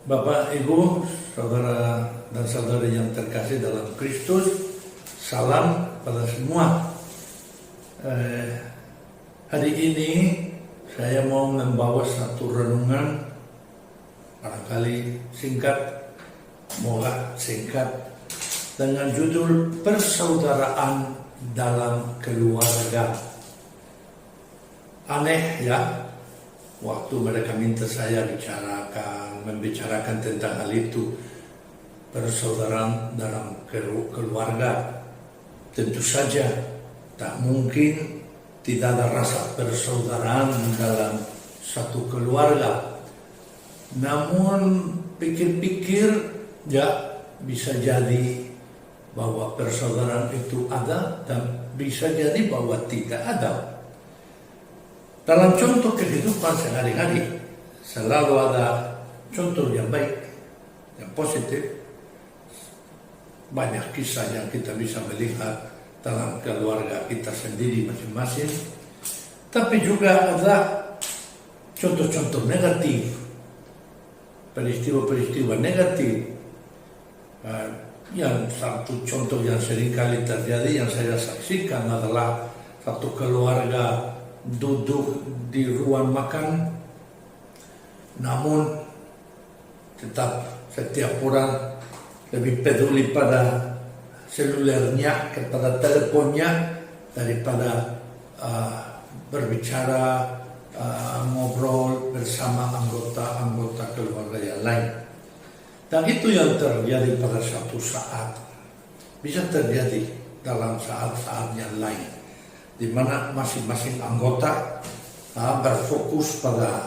Bapak, Ibu, saudara dan saudari yang terkasih dalam Kristus, salam pada semua. Hari ini saya mau membawa satu renungan, barangkali singkat, semoga singkat, dengan judul Persaudaraan dalam Keluarga. Aneh ya, waktu mereka minta saya membicarakan tentang hal itu, persaudaraan dalam keluarga. Tentu saja tak mungkin tidak ada rasa persaudaraan dalam satu keluarga. Namun pikir-pikir ya bisa jadi bahwa persaudaraan itu ada dan bisa jadi bahwa tidak ada. Dalam contoh kehidupan sehari-hari selalu ada contoh yang baik, yang positif. Banyak kisah yang kita bisa melihat dalam keluarga kita sendiri masing-masing. Tapi juga ada contoh-contoh negatif, peristiwa-peristiwa negatif. Yang satu contoh yang sering kali terjadi yang saya saksikan adalah satu keluarga duduk di ruang makan, namun tetap setiap orang lebih peduli pada selulernya, kepada teleponnya, daripada berbicara, ngobrol bersama anggota-anggota keluarga yang lain. Dan itu yang terjadi pada suatu saat, bisa terjadi dalam saat-saat yang lain, di mana masing-masing anggota berfokus pada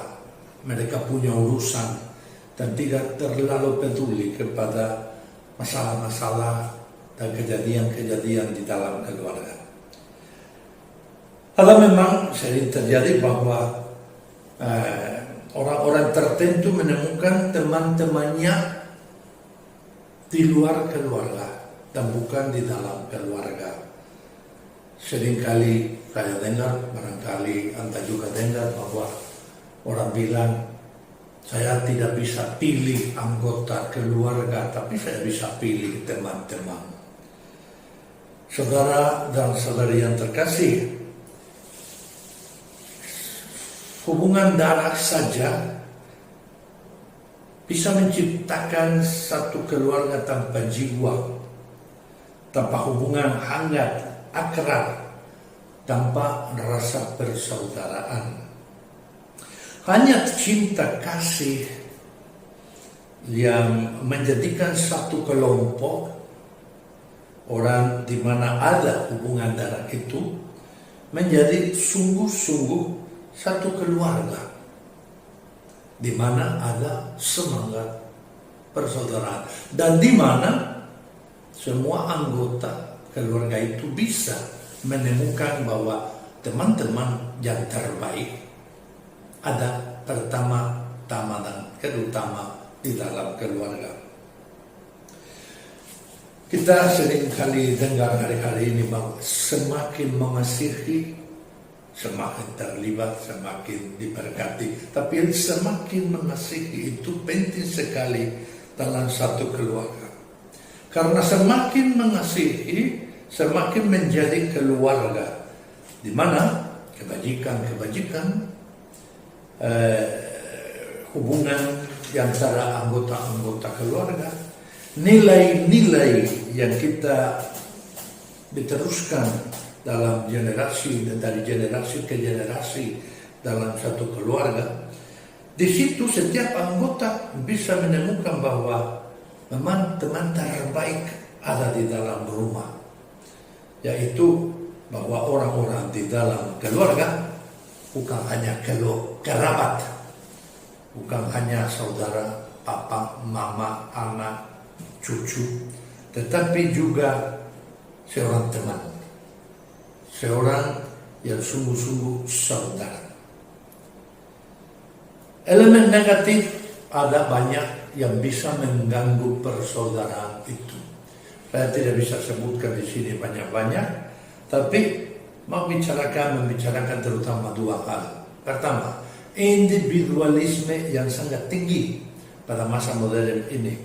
mereka punya urusan dan tidak terlalu peduli kepada masalah-masalah dan kejadian-kejadian di dalam keluarga. Kalau memang sering terjadi bahwa orang-orang tertentu menemukan teman-temannya di luar keluarga dan bukan di dalam keluarga. Seringkali saya dengar, barangkali Anda juga dengar, bahwa orang bilang, saya tidak bisa pilih anggota keluarga, tapi saya bisa pilih teman-teman. Saudara dan saudari yang terkasih, hubungan darah saja bisa menciptakan satu keluarga tanpa jiwa, tanpa hubungan hangat, akrab, tanpa rasa persaudaraan. Hanya cinta kasih yang menjadikan satu kelompok orang di mana ada hubungan darah itu menjadi sungguh-sungguh satu keluarga di mana ada semangat persaudaraan dan di mana semua anggota keluarga itu bisa menemukan bahwa teman-teman yang terbaik ada pertama-tama dan terutama di dalam keluarga. Kita sering kali dengar hari-hari ini bahwa semakin mengasihi, semakin terlibat, semakin diberkati. Tapi semakin mengasihi itu penting sekali dalam satu keluarga. Karena semakin mengasihi, semakin menjadi keluarga di mana kebajikan-kebajikan, hubungan yang antara anggota-anggota keluarga, nilai-nilai yang kita diteruskan dalam generasi dan dari generasi ke generasi dalam satu keluarga. Di situ setiap anggota bisa menemukan bahwa memang teman terbaik ada di dalam rumah, yaitu bahwa orang-orang di dalam keluarga bukan hanya kerabat, bukan hanya saudara, papa, mama, anak, cucu, tetapi juga seorang teman, seorang yang sungguh-sungguh saudara. Elemen negatif ada banyak yang bisa mengganggu persaudaraan itu. Saya tidak bisa sebutkan di sini banyak-banyak, tapi membicarakan terutama dua hal. Pertama, individualisme yang sangat tinggi pada masa modern ini.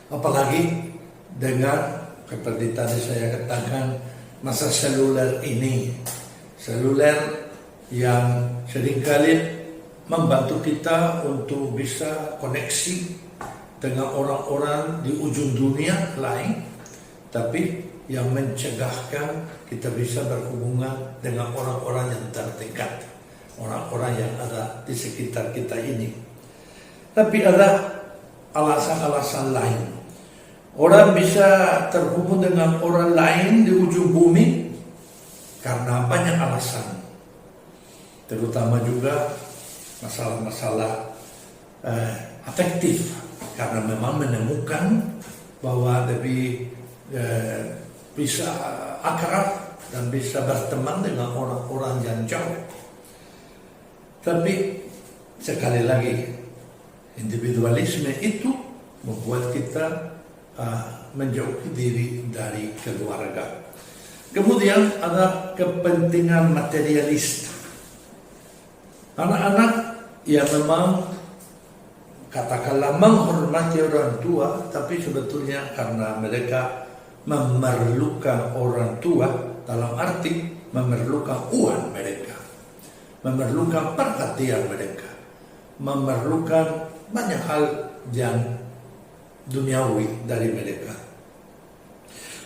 Apalagi dengan seperti tadi saya katakan masa seluler ini, seluler yang seringkali membantu kita untuk bisa koneksi dengan orang-orang di ujung dunia lain, tapi yang mencegahkan kita bisa berhubungan dengan orang-orang yang terdekat, orang-orang yang ada di sekitar kita ini. Tapi ada alasan-alasan lain. Orang bisa terhubung dengan orang lain di ujung bumi karena banyak alasan. Terutama juga masalah-masalah afektif, karena memang menemukan bahwa lebih bisa akrab dan bisa berteman dengan orang-orang yang jauh. Tapi sekali lagi, individualisme itu membuat kita menjauhi diri dari keluarga. Kemudian ada kepentingan materialis. Anak-anak yang memang katakanlah menghormati orang tua, tapi sebetulnya karena mereka memerlukan orang tua, dalam arti memerlukan uang mereka, memerlukan perhatian mereka, memerlukan banyak hal yang duniawi dari mereka.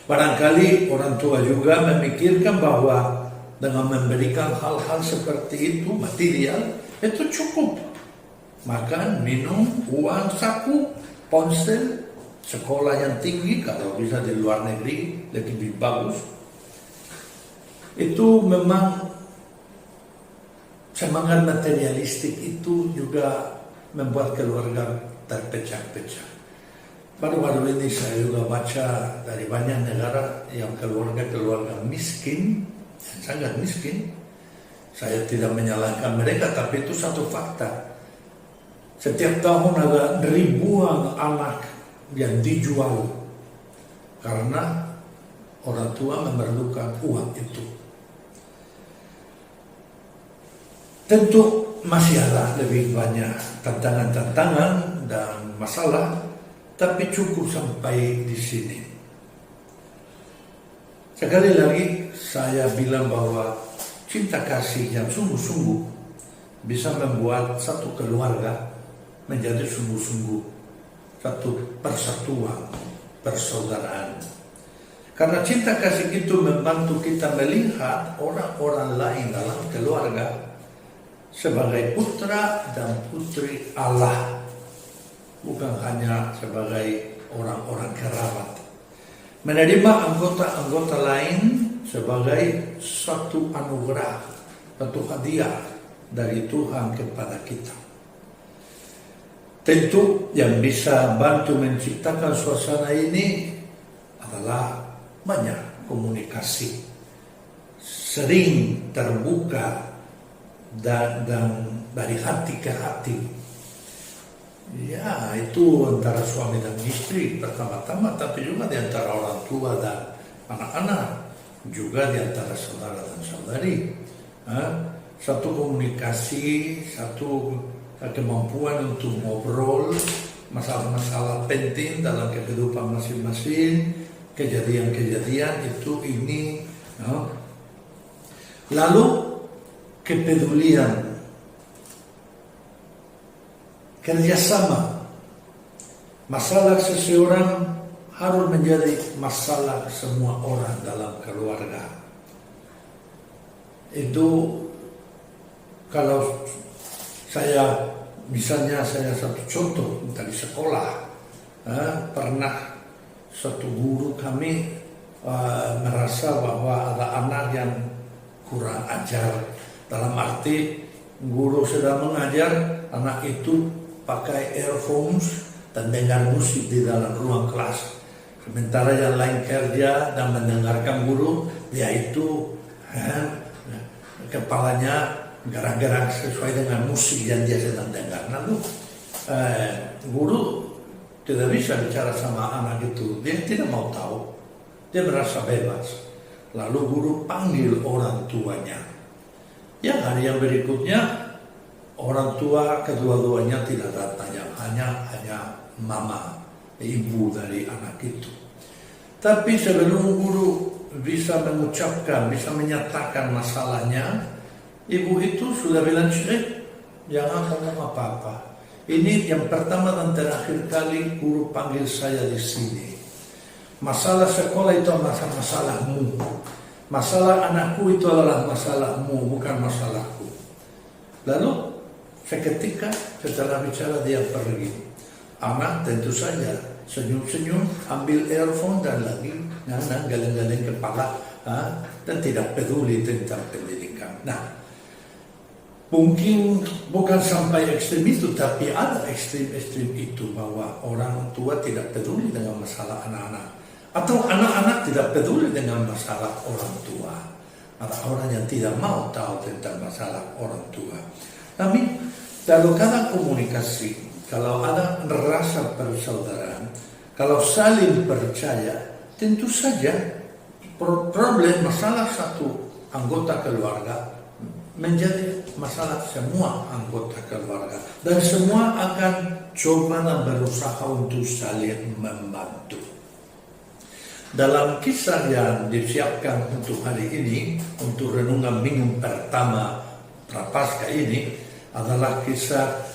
Barangkali orang tua juga memikirkan bahwa dengan memberikan hal-hal seperti itu, material, itu cukup. Makan, minum, uang, saku, ponsel, sekolah yang tinggi, kalau bisa di luar negeri lebih bagus. Itu memang semangat materialistik itu juga membuat keluarga terpecah-pecah. Baru-baru ini saya juga baca dari banyak negara yang keluarga miskin, yang sangat miskin. Saya tidak menyalahkan mereka, tapi itu satu fakta. Setiap tahun ada ribuan anak yang dijual karena orang tua memerlukan uang itu. Tentu masih ada lebih banyak tantangan-tantangan dan masalah, tapi cukup sampai di sini. Sekali lagi saya bilang bahwa cinta kasih yang sungguh-sungguh bisa membuat satu keluarga menjadi sungguh-sungguh satu persatuan, persaudaraan. Karena cinta kasih itu membantu kita melihat orang-orang lain dalam keluarga sebagai putra dan putri Allah, bukan hanya sebagai orang-orang kerabat. Menerima anggota-anggota lain sebagai satu anugerah, satu hadiah dari Tuhan kepada kita. Tentu yang bisa bantu menciptakan suasana ini adalah banyak komunikasi, sering terbuka dan dari hati ke hati. Ya, itu antara suami dan istri pertama-tama, tapi juga di antara orang tua dan anak-anak, juga di antara saudara dan saudari. Satu komunikasi, satu kemampuan untuk ngobrol masalah-masalah penting dalam kehidupan masing-masing, kejadian-kejadian itu ini. Lalu kepedulian, kerjasama. Masalah seseorang harus menjadi masalah semua orang dalam keluarga. Itu kalau misalnya saya satu contoh dari sekolah, pernah satu guru kami merasa bahwa ada anak yang kurang ajar, dalam arti guru sedang mengajar, anak itu pakai earphones dan dengar musik di dalam ruang kelas, sementara yang lain kerja dan mendengarkan guru, dia itu kepalanya gerak-gerak sesuai dengan musik yang dia sedang dengar. Lalu guru tidak bisa bicara sama anak itu, dia tidak mau tahu, dia merasa bebas. Lalu guru panggil orang tuanya. Ya, hari yang berikutnya orang tua kedua-duanya tidak datang, hanya mama, ibu dari anak itu. Tapi sebelum guru bisa mengucapkan, bisa menyatakan masalahnya, ibu itu sudah bilang, jangan ngomong apa-apa. Ini yang pertama dan terakhir kali guru panggil saya di sini. Masalah sekolah itu masalahmu. Masalah anakku itu adalah masalahmu, bukan masalahku. Lalu seketika setelah bicara dia pergi. Anak tentu saja senyum-senyum, ambil earphone dan lagi galeng-galeng kepala, dan tidak peduli tentang pendidikan. Nah, mungkin bukan sampai ekstrem itu, tapi ada ekstrem-ekstrem itu bahwa orang tua tidak peduli dengan masalah anak-anak, atau anak-anak tidak peduli dengan masalah orang tua. Ada orang yang tidak mau tahu tentang masalah orang tua. Tapi kalau ada komunikasi, kalau ada rasa persaudaraan, kalau saling percaya, tentu saja problem masalah satu anggota keluarga menjadi masalah semua anggota keluarga, dan semua akan coba dan berusaha untuk saling membantu. Dalam kisah yang disiapkan untuk hari ini, untuk renungan minggu pertama Prapaskah ini, adalah kisah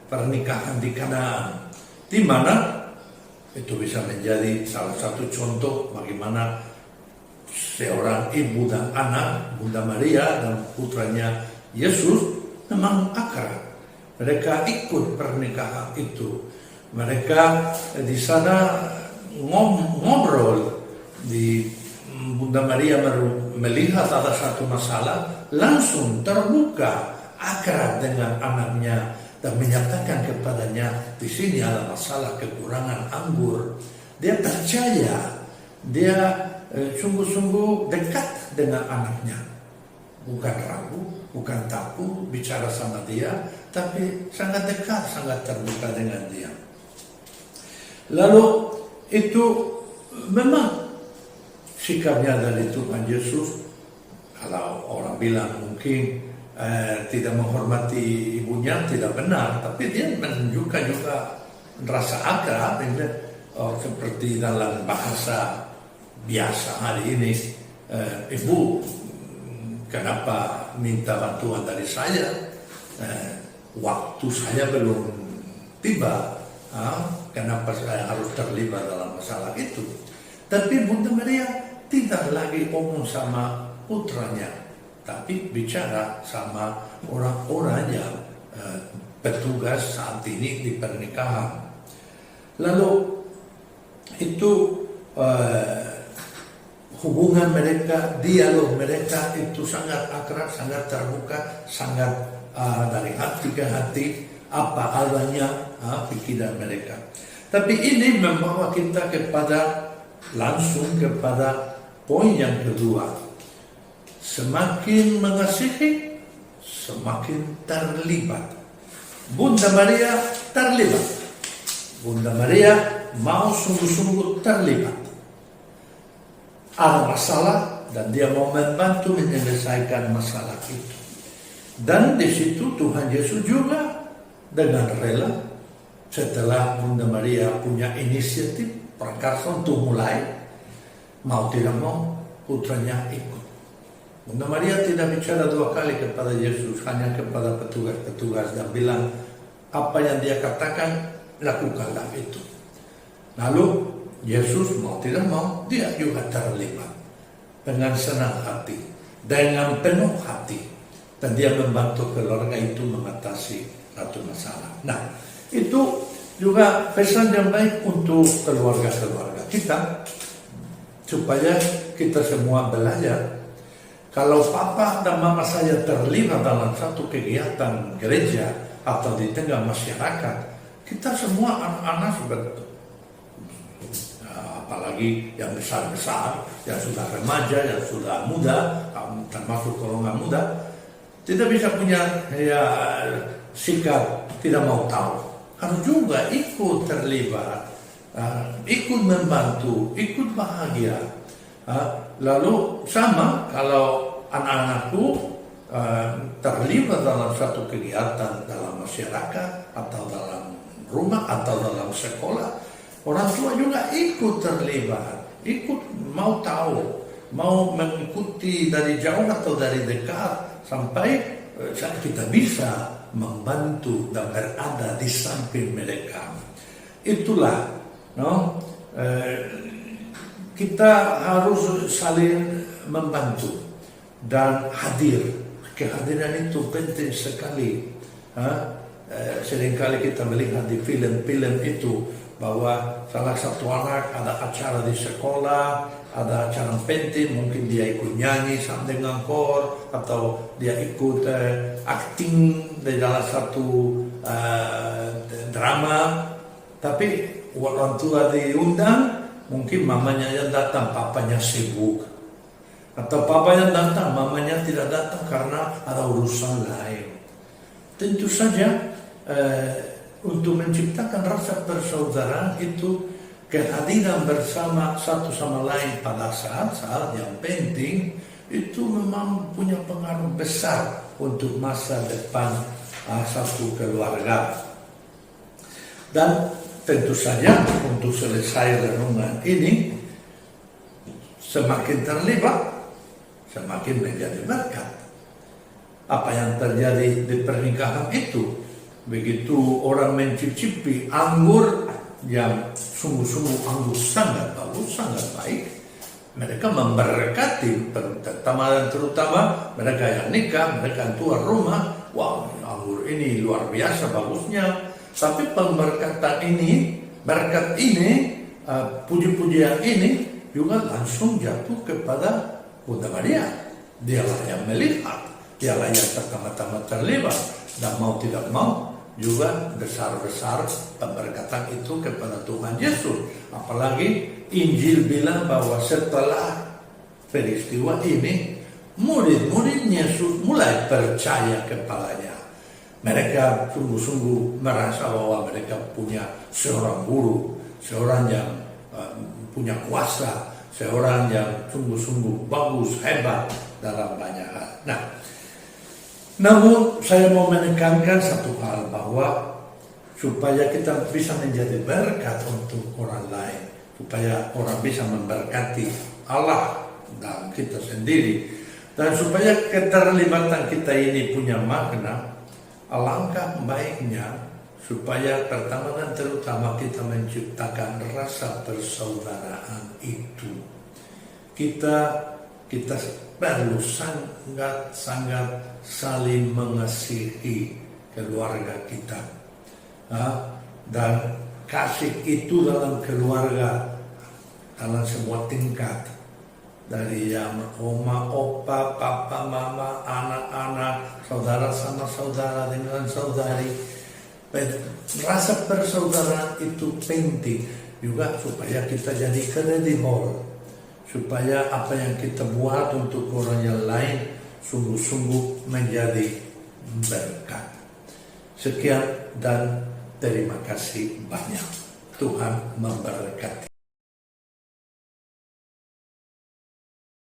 pernikahan di Kanaan, di mana itu bisa menjadi salah satu contoh bagaimana seorang ibu dan anak, Bunda Maria dan putranya Yesus, memang akrab. Mereka ikut pernikahan itu. Mereka di sana ngobrol. Di Bunda Maria melihat ada satu masalah, langsung terbuka, akrab dengan anaknya dan menyatakan kepadanya, di sini ada masalah kekurangan anggur. Dia percaya, dia sungguh-sungguh dekat dengan anaknya, bukan ragu, bukan takut bicara sama dia, tapi sangat dekat, sangat terbuka dengan dia. Lalu itu memang sikapnya dari Tuhan Yesus. Kalau orang bilang mungkin tidak menghormati ibunya, tidak benar, tapi dia menunjukkan juga rasa akrab, seperti dalam bahasa biasa hari ini, ibu, kenapa minta bantuan dari saya? Waktu saya belum tiba, kenapa saya harus terlibat dalam masalah itu? Tapi Bunda Maria tidak lagi ngomong sama putranya, tapi bicara sama orang-orang yang petugas saat ini di pernikahan. Lalu itu hubungan mereka, dialog mereka itu sangat akrab, sangat terbuka, sangat dari hati ke hati, apa adanya pikiran mereka. Tapi ini membawa kita langsung kepada poin yang kedua. Semakin mengasihi, semakin terlibat. Bunda Maria terlibat. Bunda Maria mau sungguh-sungguh terlibat. Ada masalah dan dia mau membantu menyelesaikan masalah itu. Dan di situ Tuhan Yesus juga dengan rela, setelah Bunda Maria punya inisiatif prakarsa untuk mulai, mau tidak mau putranya ikut. Bunda Maria tidak bicara dua kali kepada Yesus, hanya kepada petugas-petugas, dan bilang apa yang dia katakan, lakukanlah itu. Lalu Yesus mau tidak mau, dia juga terlibat dengan senang hati, dengan penuh hati, dan dia membantu keluarga itu mengatasi satu masalah. Nah, itu juga pesan yang baik untuk keluarga-keluarga kita, supaya kita semua belajar. Kalau papa dan mama saya terlibat dalam satu kegiatan gereja atau di tengah masyarakat, kita semua anak-anak sudah, apalagi yang besar-besar, yang sudah remaja, yang sudah muda, termasuk golongan muda, tidak bisa punya sikap tidak mau tahu. Harus juga ikut terlibat, ikut membantu, ikut bahagia. Lalu sama kalau anak-anakku terlibat dalam satu kegiatan dalam masyarakat atau dalam rumah atau dalam sekolah, orang tua juga ikut terlibat, ikut mau tahu, mau mengikuti dari jauh atau dari dekat sampai kita bisa membantu dan berada di samping mereka. Itulah, kita harus saling membantu dan hadir. Kehadiran itu penting sekali. Seringkali kita melihat di film-film itu bahwa salah satu anak ada acara di sekolah, ada acara penting, mungkin dia ikut nyanyi sama dengan kor, atau dia ikut acting di dalam satu drama, tapi orang tua diundang, mungkin mamanya yang datang, papanya sibuk. Atau papanya datang, mamanya tidak datang karena ada urusan lain. Tentu saja untuk menciptakan rasa persaudaraan itu kehadiran bersama satu sama lain pada saat-saat yang penting itu memang punya pengaruh besar untuk masa depan satu keluarga. Dan tentu saja untuk selesai renungan ini, semakin terlibat semakin menjadi berkat. Apa yang terjadi di pernikahan itu, begitu orang mencicipi anggur yang sungguh-sungguh anggur sangat bagus, sangat baik, mereka memberkati, terutama mereka yang nikah, mereka yang tuan rumah. Wah, anggur ini luar biasa bagusnya. Tapi pemberkatan ini, berkat ini, puji-pujian ini juga langsung jatuh kepada Bunda Maria. Dialah yang melihat, dialah yang pertama-tama terlibat, dan mau tidak mau juga besar-besar pemberkatan itu kepada Tuhan Yesus. Apalagi Injil bilang bahwa setelah peristiwa ini, murid-murid Yesus mulai percaya kepadanya. Mereka sungguh-sungguh merasa bahwa mereka punya seorang guru, seorang yang punya kuasa, seorang yang sungguh-sungguh bagus, hebat dalam banyak hal. Nah, namun saya mau menekankan satu hal, bahwa supaya kita bisa menjadi berkat untuk orang lain, supaya orang bisa memberkati Allah dan kita sendiri, dan supaya keterlibatan kita ini punya makna, alangkah baiknya supaya pertama dan terutama kita menciptakan rasa persaudaraan itu. Kita perlu sangat saling mengasihi keluarga kita, dan kasih itu dalam keluarga, dalam semua tingkat, dari yang oma, opa, papa, mama, anak-anak, saudara sama saudara dengan saudari. Rasa persaudaraan itu penting juga supaya kita jadi kredibel, supaya apa yang kita buat untuk orang yang lain sungguh-sungguh menjadi berkat. Sekian dan terima kasih banyak. Tuhan memberkati.